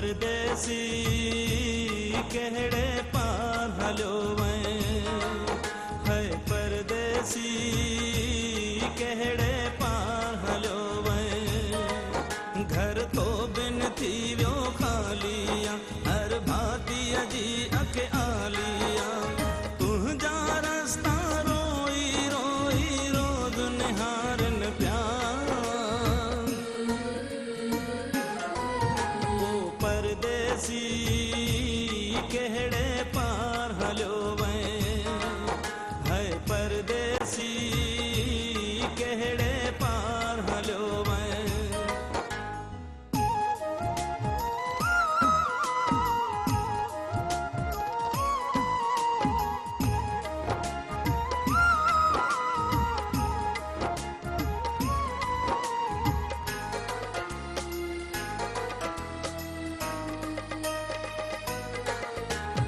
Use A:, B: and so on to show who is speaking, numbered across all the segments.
A: परदेसी कहड़े पार हलो वै, है परदेसी कहड़े पार हलो वै। घर तो बिन थी व्यो खालिया, हर भातिया जी अके आलिया। तुझा रस्ता रोई रोई रोज निहारन प्यार। वो परदेसी कहड़े पार हलो वै, है परदेसी कहड़े पार हलो वै।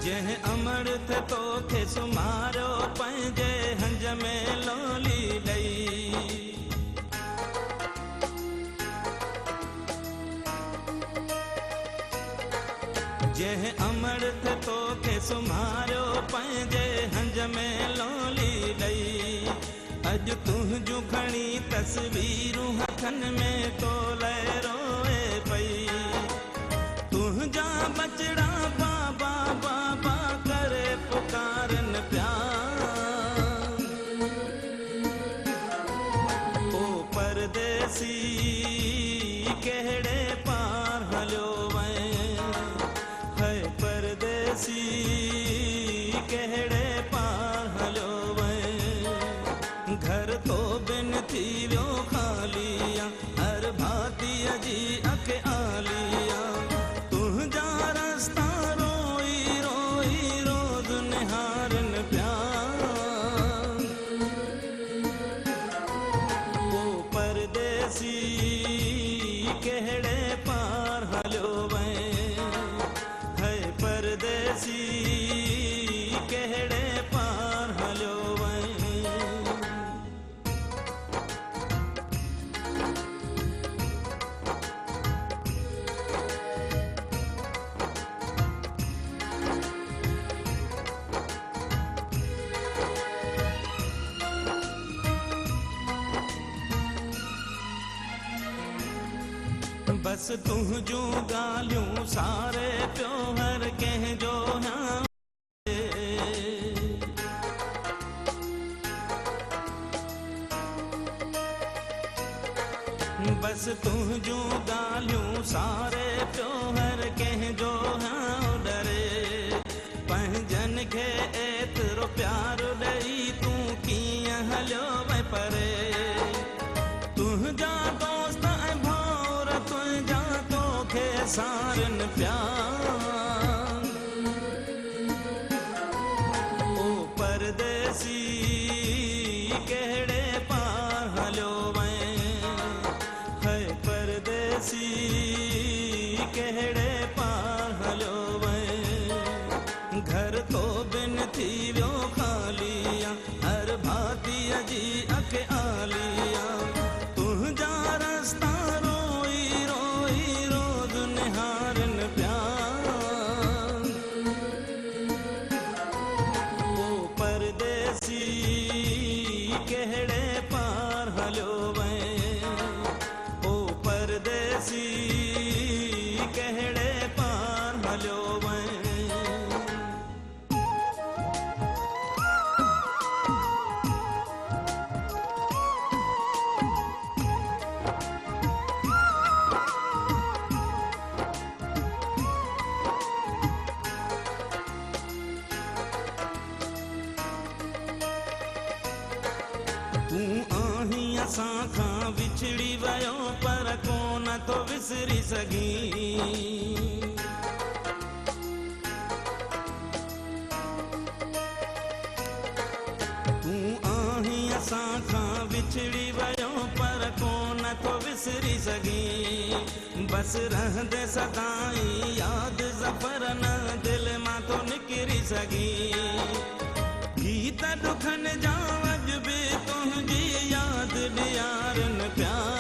A: जह अमृत तो थे सुमारो पंजे हंज में लोली लई। जह अमृत तो थे सुमारो पंजे हंज में लोली लई। अज तुझू खणी तस्वीरूं हथन में तो लय रोए पई। तुझा बचड़ा बाबा बाबा करे पुकारन प्यार। ओ परदेसी कहड़े पार हलो वै, है परदेसी कहड़े पार हलो वै। घर तो बिन थी व्यो खालिया, हर भातिया जी अके आलिया। तुझा रस्ता रोई रोई रोज निहारन प्यार। वो परदेसी कहड़े पार हलो वै, है परदेसी कहड़े पार हलो वै। बस तुझू गालियूं सारे प्यो हर कंहिंजो हाँ। बस तुझू गालियूं सारे प्यो हर कंहिंजो हाँ डरे। पंहिंजन खे एतिरो प्यार ॾेई तूं कीअं हलियो वै परे। तुझा दोस्त ऐं भाउर तुझा तोखे सारन प्यार। ओ परदेसी कहड़े पार हलो वै, है परदेसी कहड़े पार हलो वै। घर तो बिन थी व्यो खालिया, हर भातिया जी अके आलिया। तुझा रस्ता रोई रोई रोज निहारन प्यार। वो परदेसी कहड़े पार हलो वै, ओ परदेसी कहड़े पार हलो वै। तूं आहीं असां खां विछड़ी वियो पर कोन तो विसरी सघीं। तूं आहीं असां खां विछड़ी वियो पर कोन तो विसरी सघीं। बस रहंदे सदाईं याद ज़फ़र न दिल मां तो निकिरी सघीं। गीत दुखन जा अॼु बि तुंहिंजी याद ॾियारनि प्यार।